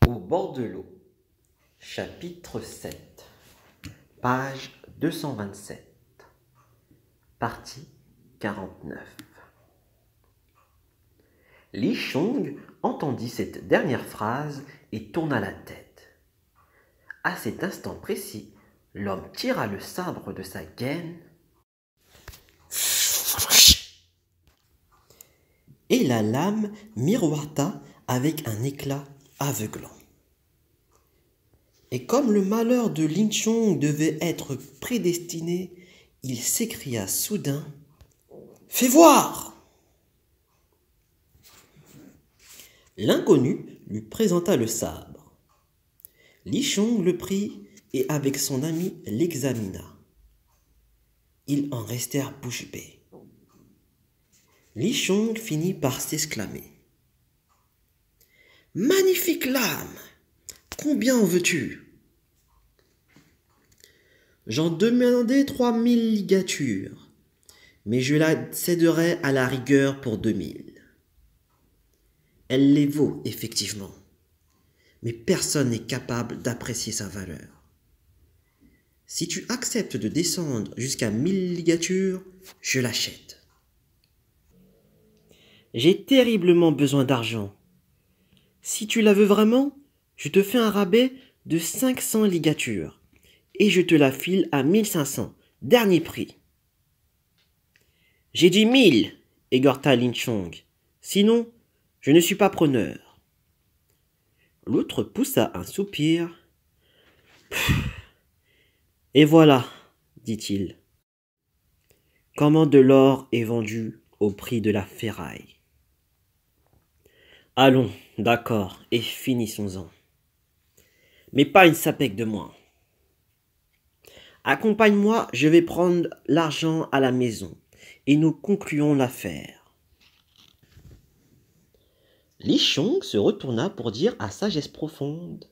Au bord de l'eau, chapitre 7, page 227, partie 49. Li Shang entendit cette dernière phrase et tourna la tête. À cet instant précis, l'homme tira le sabre de sa gaine et la lame miroita avec un éclat aveuglant. Et comme le malheur de Li Shang devait être prédestiné, il s'écria soudain « Fais voir !» L'inconnu lui présenta le sabre. Li Shang le prit et avec son ami l'examina. Ils en restèrent bouche bée. Li Shang finit par s'exclamer. « Magnifique lame! Combien en veux-tu » ? J'en demandais 3000 ligatures, mais je la céderai à la rigueur pour 2000. Elle les vaut, effectivement, mais personne n'est capable d'apprécier sa valeur. Si tu acceptes de descendre jusqu'à 1000 ligatures, je l'achète. J'ai terriblement besoin d'argent. Si tu la veux vraiment, je te fais un rabais de 500 ligatures et je te la file à 1500, dernier prix. J'ai dit 1000, égorta Li Shang. Sinon, je ne suis pas preneur. L'autre poussa un soupir. Et voilà, dit-il, comment de l'or est vendu au prix de la ferraille. Allons, d'accord, et finissons-en. Mais pas une sapèque de moins. Accompagne-moi, je vais prendre l'argent à la maison, et nous concluons l'affaire. Li Shang se retourna pour dire à sagesse profonde.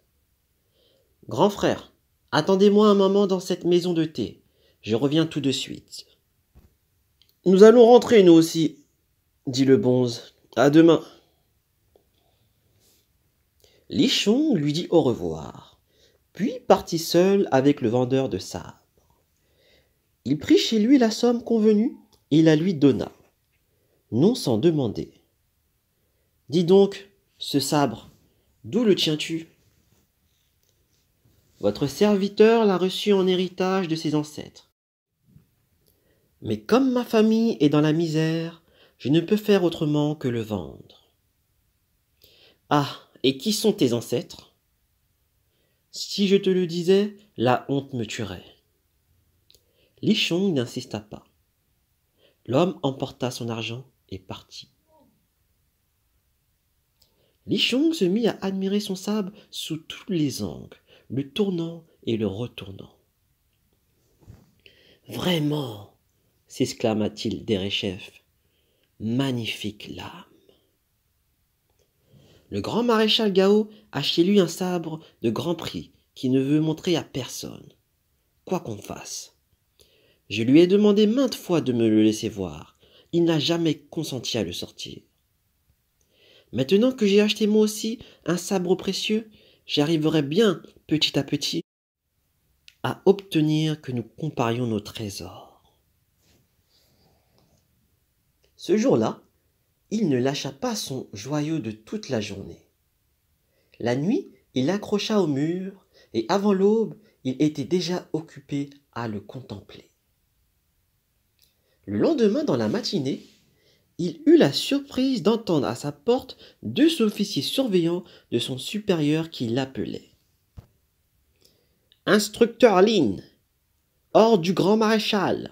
Grand frère, attendez-moi un moment dans cette maison de thé. Je reviens tout de suite. Nous allons rentrer, nous aussi, dit le bonze. À demain. Li Shang lui dit au revoir, puis partit seul avec le vendeur de sabres. Il prit chez lui la somme convenue et la lui donna, non sans demander. Dis donc, ce sabre, d'où le tiens-tu ? Votre serviteur l'a reçu en héritage de ses ancêtres. Mais comme ma famille est dans la misère, je ne peux faire autrement que le vendre. Ah, et qui sont tes ancêtres ? Si je te le disais, la honte me tuerait. Li Shang n'insista pas. L'homme emporta son argent et partit. Li Shang se mit à admirer son sabre sous tous les angles, le tournant et le retournant. Vraiment, s'exclama-t-il derechef, magnifique lame. Le grand maréchal Gao a chez lui un sabre de grand prix qui ne veut montrer à personne, quoi qu'on fasse. Je lui ai demandé maintes fois de me le laisser voir. Il n'a jamais consenti à le sortir. Maintenant que j'ai acheté moi aussi un sabre précieux, j'arriverai bien, petit à petit, à obtenir que nous comparions nos trésors. Ce jour-là, il ne lâcha pas son joyau de toute la journée. La nuit, il l'accrocha au mur, et avant l'aube, il était déjà occupé à le contempler. Le lendemain, dans la matinée, il eut la surprise d'entendre à sa porte 2 officiers surveillants de son supérieur qui l'appelaient. « Instructeur Lin, ordre du grand maréchal.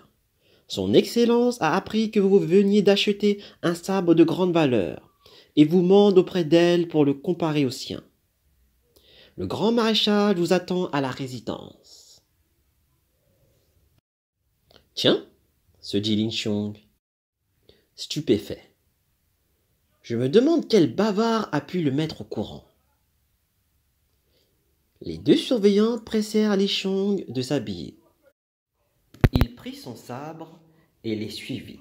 Son Excellence a appris que vous veniez d'acheter un sabre de grande valeur et vous mande auprès d'elle pour le comparer au sien. Le grand maréchal vous attend à la résidence. » Tiens, se dit Li Shang, stupéfait. Je me demande quel bavard a pu le mettre au courant. Les 2 surveillants pressèrent Li Shang de s'habiller. Il prit son sabre et les suivit.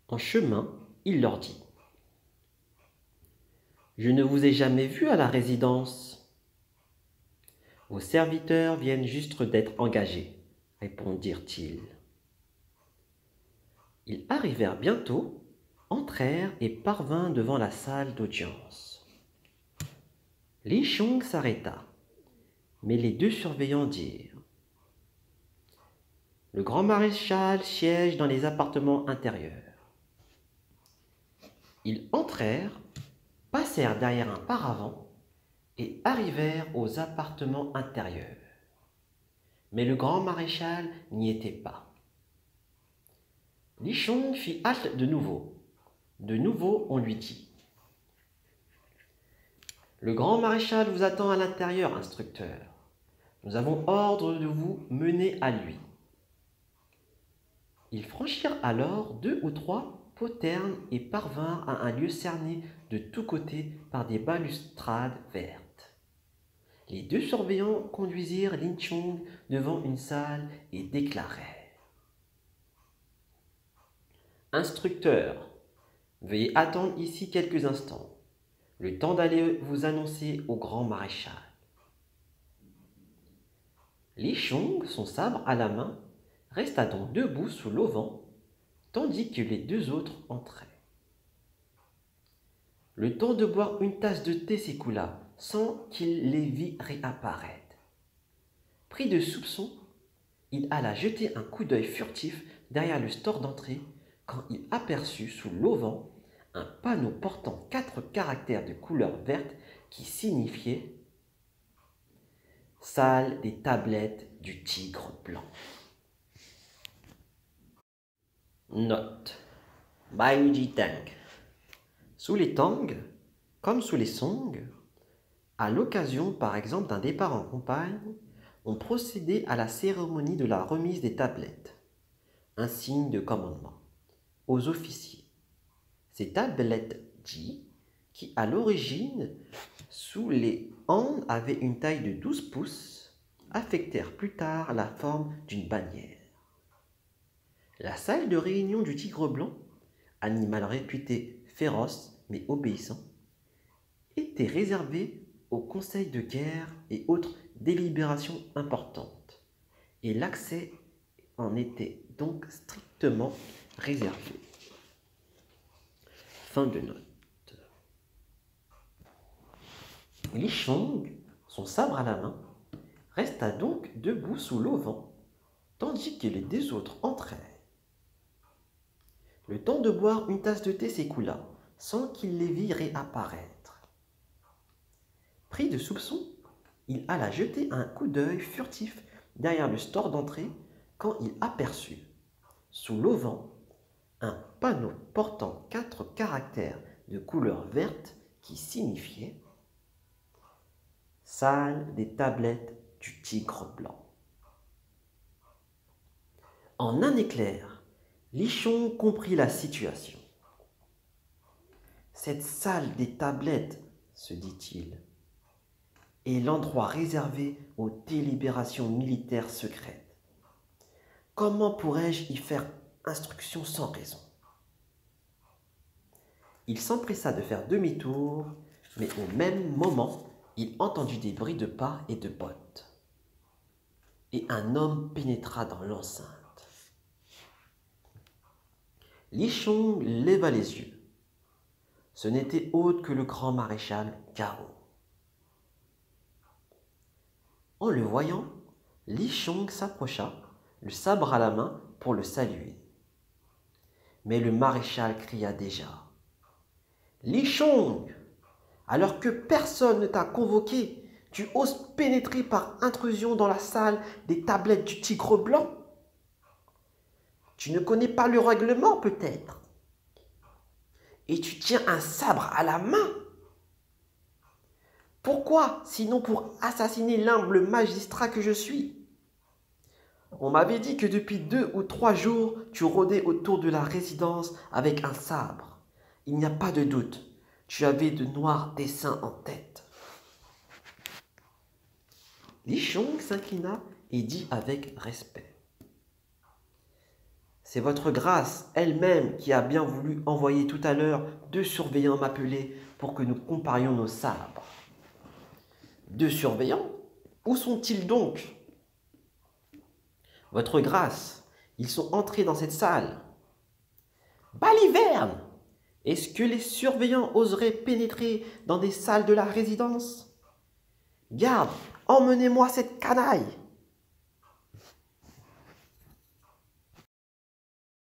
En chemin, il leur dit Je ne vous ai jamais vu à la résidence. Vos serviteurs viennent juste d'être engagés, répondirent-ils. Ils arrivèrent bientôt, entrèrent et parvinrent devant la salle d'audience. Li Shang s'arrêta, mais les deux surveillants dirent: Le grand maréchal siège dans les appartements intérieurs. Ils entrèrent, passèrent derrière un paravent et arrivèrent aux appartements intérieurs. Mais le grand maréchal n'y était pas. Li Shang fit halte de nouveau. De nouveau, on lui dit: Le grand maréchal vous attend à l'intérieur, instructeur. Nous avons ordre de vous mener à lui. Ils franchirent alors 2 ou 3 poternes et parvinrent à un lieu cerné de tous côtés par des balustrades vertes. Les deux surveillants conduisirent Li Shang devant une salle et déclarèrent: Instructeur, veuillez attendre ici quelques instants, le temps d'aller vous annoncer au grand maréchal. Li Shang, son sabre à la main, resta donc debout sous l'auvent, tandis que les deux autres entraient. Le temps de boire une tasse de thé s'écoula sans qu'il les vît réapparaître. Pris de soupçon, il alla jeter un coup d'œil furtif derrière le store d'entrée quand il aperçut sous l'auvent un panneau portant 4 caractères de couleur verte qui signifiaient « Salle des tablettes du tigre blanc ». Note: Baiyuji Tang. Sous les Tang, comme sous les Song, à l'occasion par exemple d'un départ en campagne, on procédait à la cérémonie de la remise des tablettes, un signe de commandement, aux officiers. Ces tablettes Ji, qui à l'origine, sous les Han avaient une taille de 12 pouces, affectèrent plus tard la forme d'une bannière. La salle de réunion du tigre blanc, animal réputé féroce mais obéissant, était réservée aux conseils de guerre et autres délibérations importantes, et l'accès en était donc strictement réservé. Fin de note. Li Shang, son sabre à la main, resta donc debout sous l'auvent, tandis que les deux autres entrèrent. Le temps de boire une tasse de thé s'écoula, sans qu'il les vît réapparaître. Pris de soupçon, il alla jeter un coup d'œil furtif derrière le store d'entrée quand il aperçut, sous l'auvent, un panneau portant 4 caractères de couleur verte qui signifiaient « Salle des tablettes du tigre blanc ». En un éclair, Li Shang comprit la situation. Cette salle des tablettes, se dit-il, est l'endroit réservé aux délibérations militaires secrètes. Comment pourrais-je y faire instruction sans raison? Il s'empressa de faire demi-tour, mais au même moment, il entendit des bruits de pas et de bottes. Et un homme pénétra dans l'enceinte. Li Shang leva les yeux. Ce n'était autre que le grand maréchal Gao. En le voyant, Li Shang s'approcha, le sabre à la main, pour le saluer. Mais le maréchal cria déjà: « Li Shang, alors que personne ne t'a convoqué, tu oses pénétrer par intrusion dans la salle des tablettes du tigre blanc? Tu ne connais pas le règlement peut-être? Et tu tiens un sabre à la main? Pourquoi, sinon pour assassiner l'humble magistrat que je suis? On m'avait dit que depuis 2 ou 3 jours, tu rôdais autour de la résidence avec un sabre. Il n'y a pas de doute, tu avais de noirs desseins en tête. » Li Shang s'inclina et dit avec respect: « C'est votre grâce elle-même qui a bien voulu envoyer tout à l'heure 2 surveillants m'appeler pour que nous comparions nos sabres. 2 surveillants, où sont-ils donc? Votre grâce, ils sont entrés dans cette salle. Baliverne! Est-ce que les surveillants oseraient pénétrer dans des salles de la résidence? Garde, emmenez-moi cette canaille!